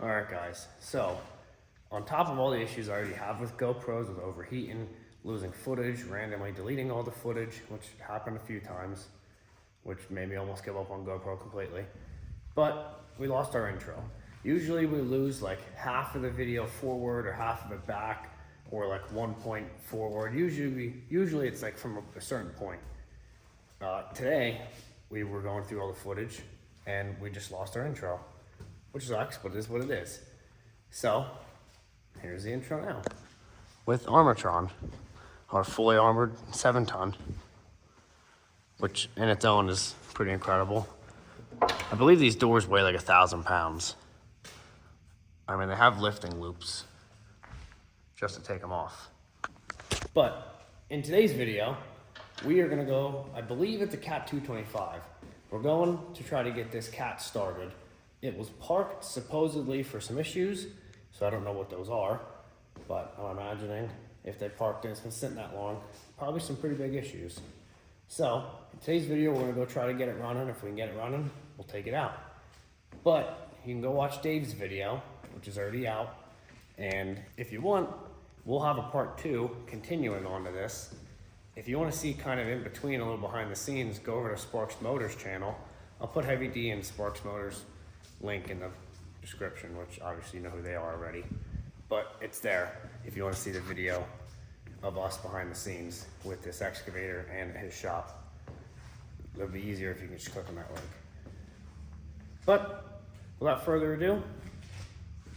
Alright guys, so on top of all the issues I already have with GoPros, with overheating, losing footage, randomly deleting all the footage, which happened a few times, which made me almost give up on GoPro completely. But we lost our intro. Usually we lose like half of the video forward or half of it back, or like 1 point forward. Usually it's like from a certain point. Today we were going through all the footage and we just lost our intro, which sucks, but it is what it is. So here's the intro now with Armatron, our fully armored 7-ton, which in its own is pretty incredible. I believe these doors weigh like 1,000 pounds. I mean, they have lifting loops just to take them off. But in today's video, we are gonna go, I believe it's a Cat 225. We're going to try to get this cat started. It was parked supposedly for some issues, so I don't know what those are, but I'm imagining if they parked it, it's been sitting that long, probably some pretty big issues. So in today's video, we're gonna go try to get it running. If we can get it running, we'll take it out. But you can go watch Dave's video, which is already out. And if you want, we'll have a part 2 continuing on to this. If you want to see kind of in between, a little behind the scenes, go over to Sparks Motors channel. I'll put Heavy D and Sparks Motors link in the description, which obviously you know who they are already. But it's there if you want to see the video of us behind the scenes with this excavator and his shop. It'll be easier if you can just click on that link. But without further ado,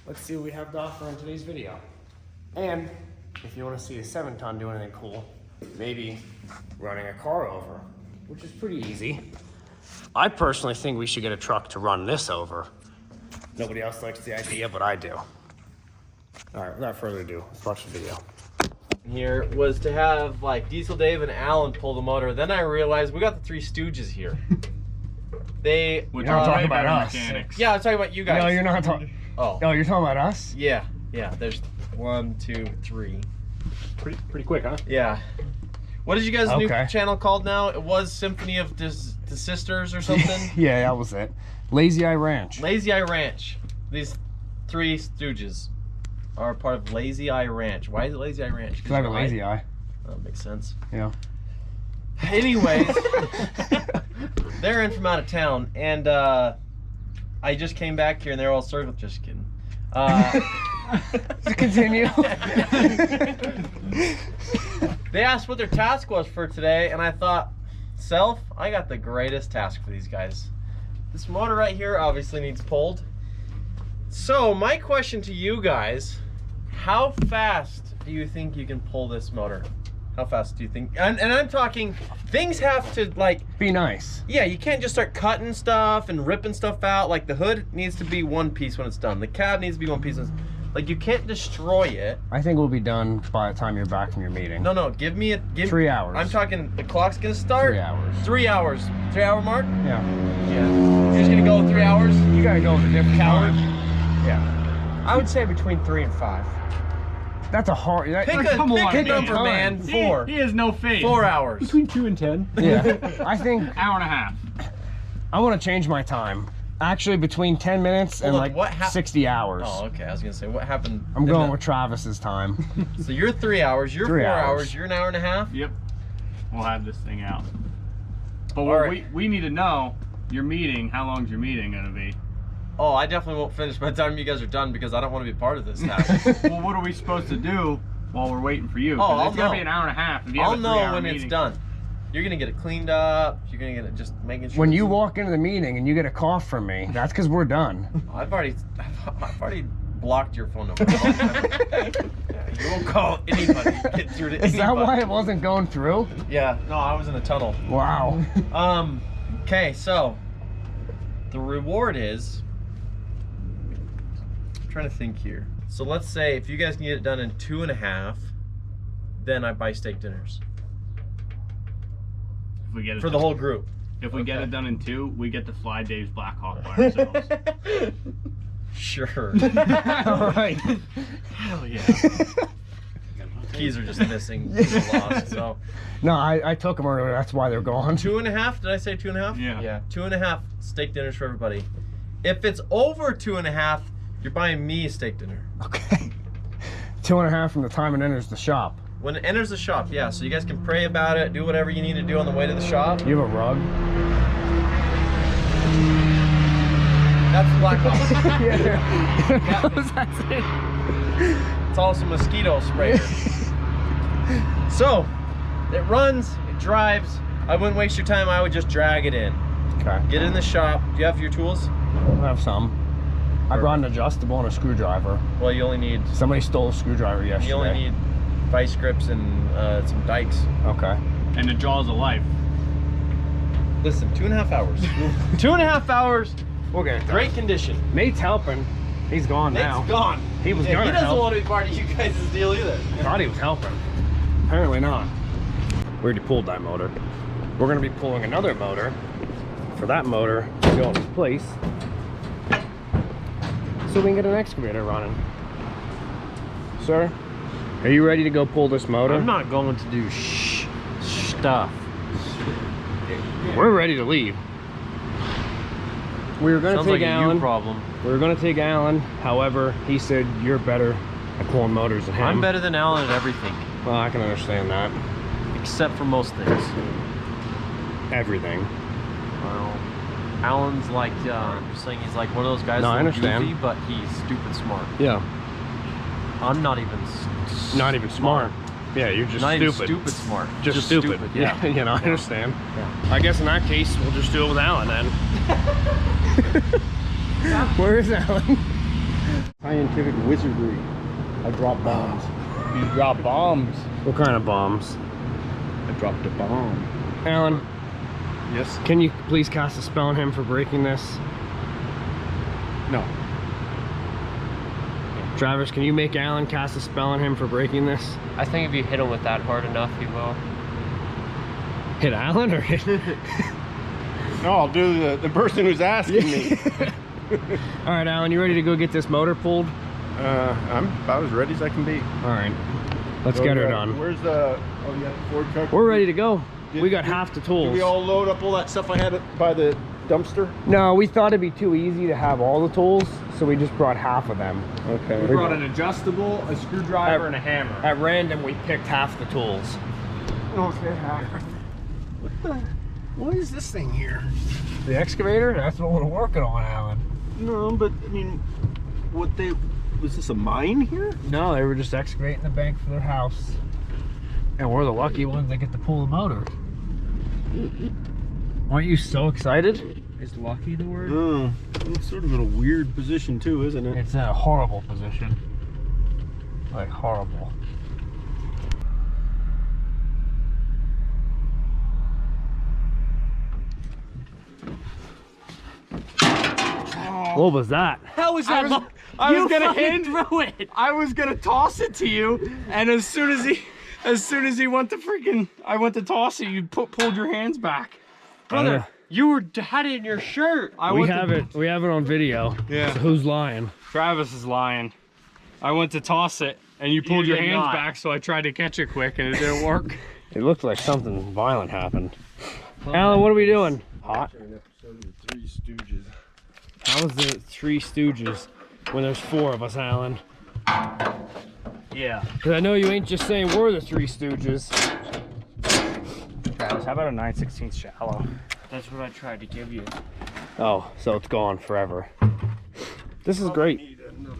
let's see what we have to offer in today's video. And if you want to see a 7-ton do anything cool, maybe running a car over, which is pretty easy. I personally think we should get a truck to run this over. Nobody else likes the idea, but I do. All right, without further ado, let's watch the video. Here was to have like Diesel Dave and Alan pull the motor. Then I realized we got the Three Stooges here. You're not talking about us. Mechanics. Yeah, I'm talking about you guys. No, you're not talking. Oh. No, you're talking about us? Yeah. There's 1, 2, 3. Pretty quick, huh? Yeah. What is you guys' new channel called now? It was Symphony of the Sisters or something? Yeah, that was it. Lazy Eye Ranch. Lazy Eye Ranch. These Three Stooges are part of Lazy Eye Ranch. Why is it Lazy Eye Ranch? Because I have a lazy eye. Oh, that makes sense. Yeah. Anyways, they're in from out of town, and I just came back here and they're all circled. Just kidding. To continue. They asked what their task was for today, and I thought, I got the greatest task for these guys. This motor right here obviously needs pulled. So my question to you guys, how fast do you think you can pull this motor? How fast do you think? And I'm talking, things have to like be nice. Yeah, you can't just start cutting stuff and ripping stuff out. Like the hood needs to be one piece when it's done. The cab needs to be one piece. Like you can't destroy it. I think we'll be done by the time you're back from your meeting. No, give 3 hours. I'm talking, the clock's gonna start. 3 hours. 3 hours. 3 hour mark? Yeah. You're just gonna go 3 hours? You gotta go with a different coward. Yeah. I would say between 3 and 5. That's a hard. Pick a number, man. 4. He has no faith. 4 hours. Between 2 and 10. Yeah. I think hour and a half. I want to change my time. Actually, between 10 minutes and like 60 hours. Oh, okay. I was gonna say, what happened? I'm going with Travis's time. So you're 3 hours. You're 4 hours. You're an hour and a half. Yep. We'll have this thing out. But what we need to know, your meeting. How long's your meeting gonna be? Oh, I definitely won't finish by the time you guys are done because I don't want to be part of this task. Well, what are we supposed to do while we're waiting for you? Oh, it's gonna be an hour and a half. If you I'll have a know when meeting. it's done. You're gonna get it cleaned up. You're gonna get it just making sure. When you walk into the meeting and you get a call from me, that's because we're done. I've already blocked your phone number. You won't call anybody. Get through to anybody. Is that why it wasn't going through? Yeah. No, I was in a tunnel. Wow. Okay, so the reward is. I'm trying to think here. So let's say if you guys can get it done in 2.5, then I buy steak dinners. If we get it for the whole group. If we get it done in 2, we get to fly Dave's Black Hawk by ourselves. Sure. All right. Hell yeah. Keys are just missing. Lost, so. No, I took them earlier. That's why they're gone. 2.5? Did I say 2.5? Yeah. 2.5 steak dinners for everybody. If it's over 2.5, You're buying me a steak dinner. Okay. 2.5 from the time it enters the shop. When it enters the shop, yeah. So you guys can pray about it, do whatever you need to do on the way to the shop. You have a rug? That's Black Ops. Yeah. That's it. It's also mosquito spray. So, it runs, it drives. I wouldn't waste your time, I would just drag it in. Okay. Get in the shop. Do you have your tools? I have some. I brought an adjustable and a screwdriver. Well, you only need... Somebody stole a screwdriver yesterday. You only need vice grips and some dikes. Okay. And the jaws of life. Listen, 2.5 hours. 2.5 hours. We'll get it done. Great condition. Nate's helping. He's gone now. Nate's gone. He was Yeah, gonna he doesn't help. want to be part of you guys' deal either. I thought he was helping. Apparently not. We already pulled that motor. We're gonna be pulling another motor for that motor to go in place so we can get an excavator running. Sir, are you ready to go pull this motor? I'm not going to do stuff. We're ready to leave. We were gonna Sounds take like a Alan. you problem. We were gonna take Alan. However, he said you're better at pulling motors than him. I'm better than Alan at everything, Well, I can understand that. except for most things. Everything. Well, Alan's like, I'm just saying he's like one of those guys No, I that's understand. goofy, but he's stupid smart. Yeah. I'm not even Not even smart. Yeah, you're just not stupid. even stupid smart. Just stupid. Yeah. You know, I understand. Yeah. I guess in that case, we'll just do it with Alan then. Where is Alan? Scientific wizardry. I drop bombs. You drop bombs. What kind of bombs? I dropped a bomb. Alan, Yes? can you please cast a spell on him for breaking this? No. Travis, can you make Alan cast a spell on him for breaking this? I think if you hit him with that hard enough, he will. Hit Alan or hit... No, I'll do the person who's asking me. All right, Alan, you ready to go get this motor pulled? I'm about as ready as I can be. All right, let's get her done. Where's the... Oh, you got the Ford truck? We're ready to go. Did- We got did- half the Did tools. we all load up all that stuff I had by the dumpster? No, we thought it'd be too easy to have all the tools, so we just brought half of them. Okay. We brought an adjustable, a screwdriver, and a hammer. At random, we picked half the tools. What is this thing here? The excavator? That's what we're working on, Alan. No, but I mean, was this a mine here? No, they were just excavating the bank for their house. And we're the lucky ones that get to pull the motor. Aren't you so excited? Is lucky the word? Oh, it's sort of in a weird position too, isn't it? It's in a horrible position. Like, horrible. What was that? How was that? I was gonna hand throw it. I was gonna toss it to you, and as soon as he went to freaking, I went to toss it. You pulled your hands back. Brother, You had it in your shirt. we have it on video. Yeah. So who's lying? Travis is lying. I went to toss it, and you pulled You your did hands not. back, so I tried to catch it quick, and it didn't work. It looked like something violent happened. Alan, what are we doing? Hot? An episode of the Three Stooges. How is the Three Stooges when there's 4 of us, Alan? Yeah. Because I know you ain't just saying we're the Three Stooges. Travis, how about a 9/16 shallow? That's what I tried to give you. Oh, so it's gone forever. This is great. Need another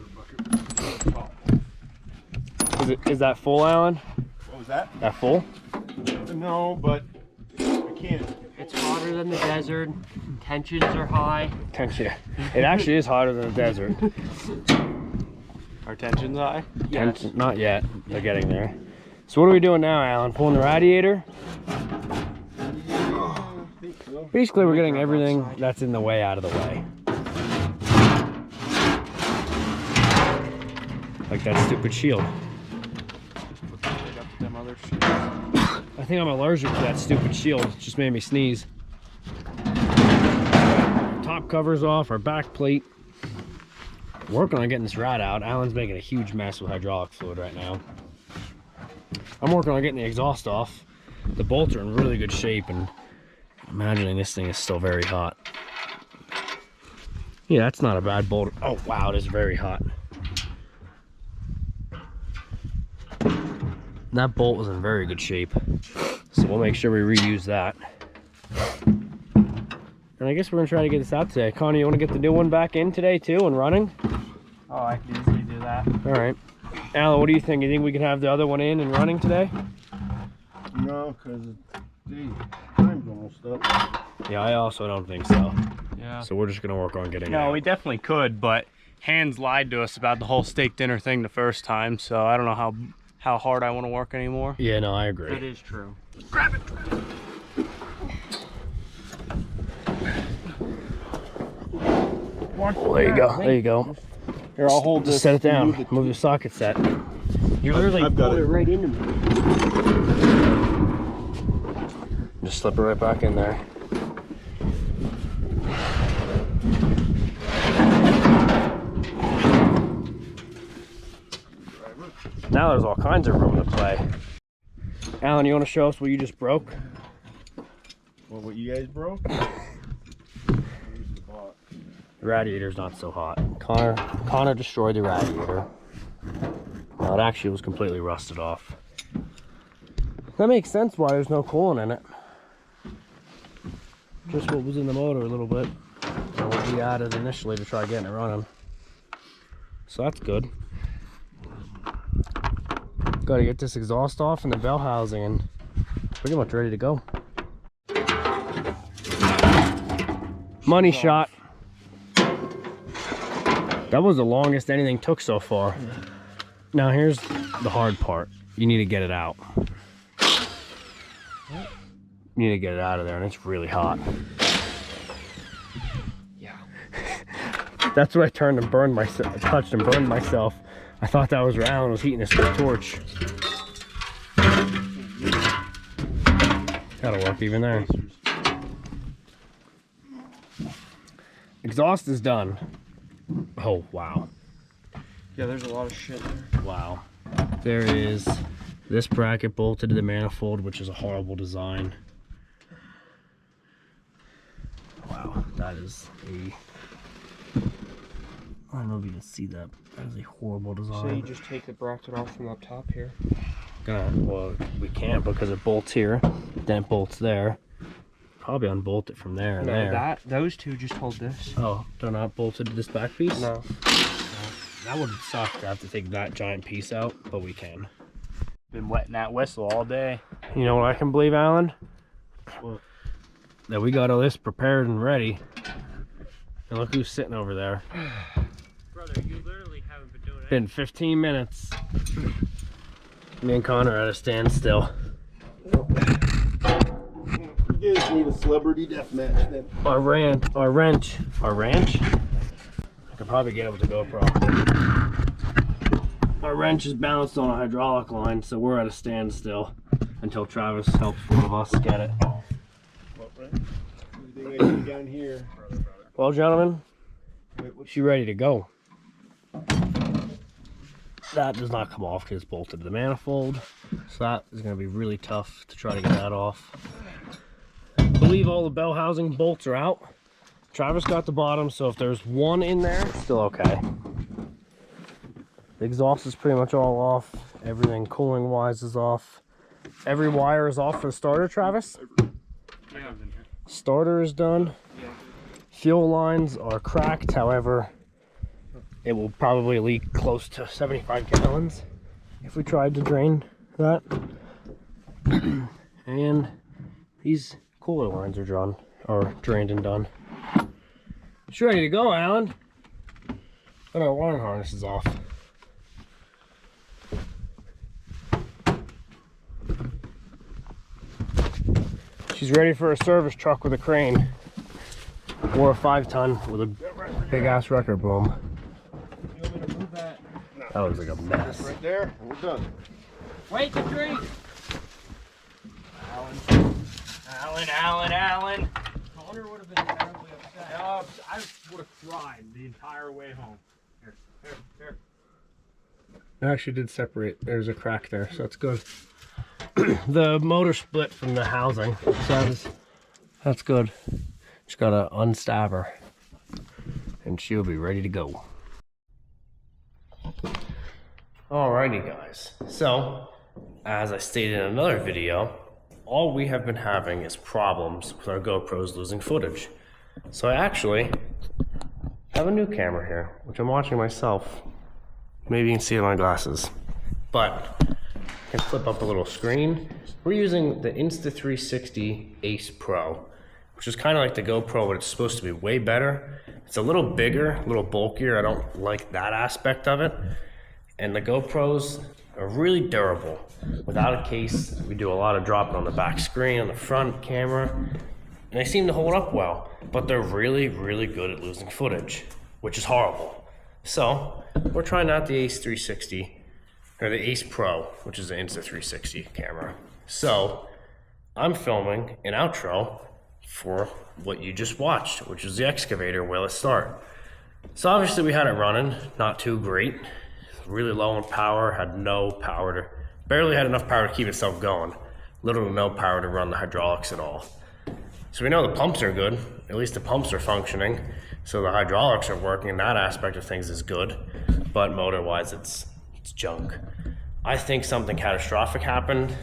bucket. Is that full, Alan? What was that? That full? No, but I can't. It's hotter than the desert. Tensions are high. Tension. It actually is hotter than the desert. Our tension's high. Tension, not yet. They're getting there. So what are we doing now, Alan? Pulling the radiator? Basically, we're getting everything that's in the way out of the way. Like that stupid shield. I think I'm allergic to that stupid shield. It just made me sneeze. Top cover's off, our back plate. Working on getting this rad out. Alan's making a huge mess with hydraulic fluid right now. I'm working on getting the exhaust off. The bolts are in really good shape, and I'm imagining this thing is still very hot. Yeah, that's not a bad bolt. Oh wow, it is very hot. That bolt was in very good shape, so we'll make sure we reuse that. And I guess we're gonna try to get this out today. Connie, you want to get the new one back in today too and running? Oh, I can easily do that. All right. Alan, what do you think? You think we can have the other one in and running today? No, because time's almost up. Yeah, I also don't think so. Yeah. So we're just gonna work on getting it No, out. we definitely could, but Hans lied to us about the whole steak dinner thing the first time, so I don't know how hard I want to work anymore. Yeah, no, I That agree. is true. Grab it! Well, there you go. There you go. Here, I'll hold Just this. set it down. Move your socket set. You literally I've got Pulled it it. right into me. just slip it right back in there. Now there's all kinds of room to play. Alan, you want to show us what you just broke? Well, what you guys broke? The radiator's not so hot. Connor destroyed the radiator. Well, it actually was completely rusted off. That makes sense why there's no coolant in it. Just what was in the motor a little bit. And what we added initially to try getting it running. So that's good. Got to get this exhaust off and the bell housing and pretty much ready to go. Money shot. That was the longest anything took so far. Now here's the hard part. You need to get it out. You need to get it out of there, and it's really hot. Yeah. That's what I turned and burned myself, touched and burned myself. I thought that was where Alan was heating this with a torch. That'll work even there. Exhaust is done. Oh, wow. Yeah, there's a lot of shit there. Wow. There is this bracket bolted to the manifold, which is a horrible design. Wow, that is a... I don't know if you can see that. That is a horrible design. So you just take the bracket off from up top here? Well, we can't because it bolts here, then it bolts there. Probably unbolt it from there and No, there. those two just hold this. Oh, they're not bolted to this back piece? No. That would suck to have to take that giant piece out, but we can. Been wetting that whistle all day. You know what I can believe, Alan? What? That we got all this prepared and ready. And look who's sitting over there. Brother, you literally haven't been doing it. Been 15 minutes. Me and Connor are at a standstill. You guys need a celebrity death match then. Our wrench. I could probably get it with the GoPro. Our wrench is balanced on a hydraulic line, so we're at a standstill until Travis helps one of us get it. What, right? Everything I see down here. Well, gentlemen, Wait, what's she's ready to go. That does not come off because it's bolted to the manifold, so that is going to be really tough to try to get that off. I believe all the bell housing bolts are out. Travis got the bottom, so if there's one in there, it's still okay. The exhaust is pretty much all off. Everything cooling wise is off. Every wire is off for the starter, Travis. Yeah. Starter is done. Fuel lines are cracked, however, it will probably leak close to 75 gallons if we tried to drain that. And these cooler lines are drained and done. It's ready to go, Alan. And our wiring harness is off. She's ready for a service truck with a crane. Or a 5-ton with a big ass wrecker boom. You want me to move that? That looks like a mess. Right there, and we're done. Wait to drink! Alan. Connor would have been terribly upset. I would have cried the entire way home. Here. It actually did separate. There's a crack there, so that's good. The motor split from the housing, so that's good. Just gotta unstab her and she'll be ready to go. Alrighty guys, so as I stated in another video, all we have been having is problems with our GoPros losing footage. So I actually have a new camera here, which I'm watching myself. Maybe you can see it in my glasses, but I can flip up a little screen. We're using the Insta360 Ace Pro, which is kind of like the GoPro, but it's supposed to be way better. It's a little bigger, a little bulkier. I don't like that aspect of it. And the GoPros are really durable. Without a case, we do a lot of dropping on the back screen, on the front camera, and they seem to hold up well, but they're really, really good at losing footage, which is horrible. So we're trying out the Ace 360, or the Ace Pro, which is the Insta360 camera. So I'm filming an outro for what you just watched, which is the excavator Will It Start. So obviously we had it running, not too great. Really low on power, barely had enough power to keep itself going. Literally no power to run the hydraulics at all. So we know the pumps are good, at least the pumps are functioning. So the hydraulics are working, that aspect of things is good. But motor-wise, it's junk. I think something catastrophic happened.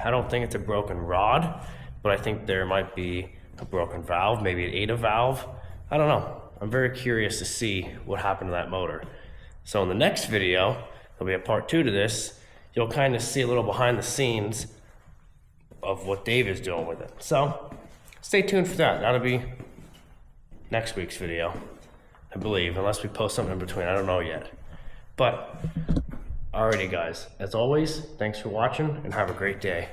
I don't think it's a broken rod, but I think there might be a broken valve, maybe it ate a valve. I don't know. I'm very curious to see what happened to that motor. So in the next video, there'll be a part 2 to this. You'll kind of see a little behind the scenes of what Dave is doing with it. So stay tuned for that. That'll be next week's video, I believe, unless we post something in between. I don't know yet. But alrighty guys, as always, thanks for watching and have a great day.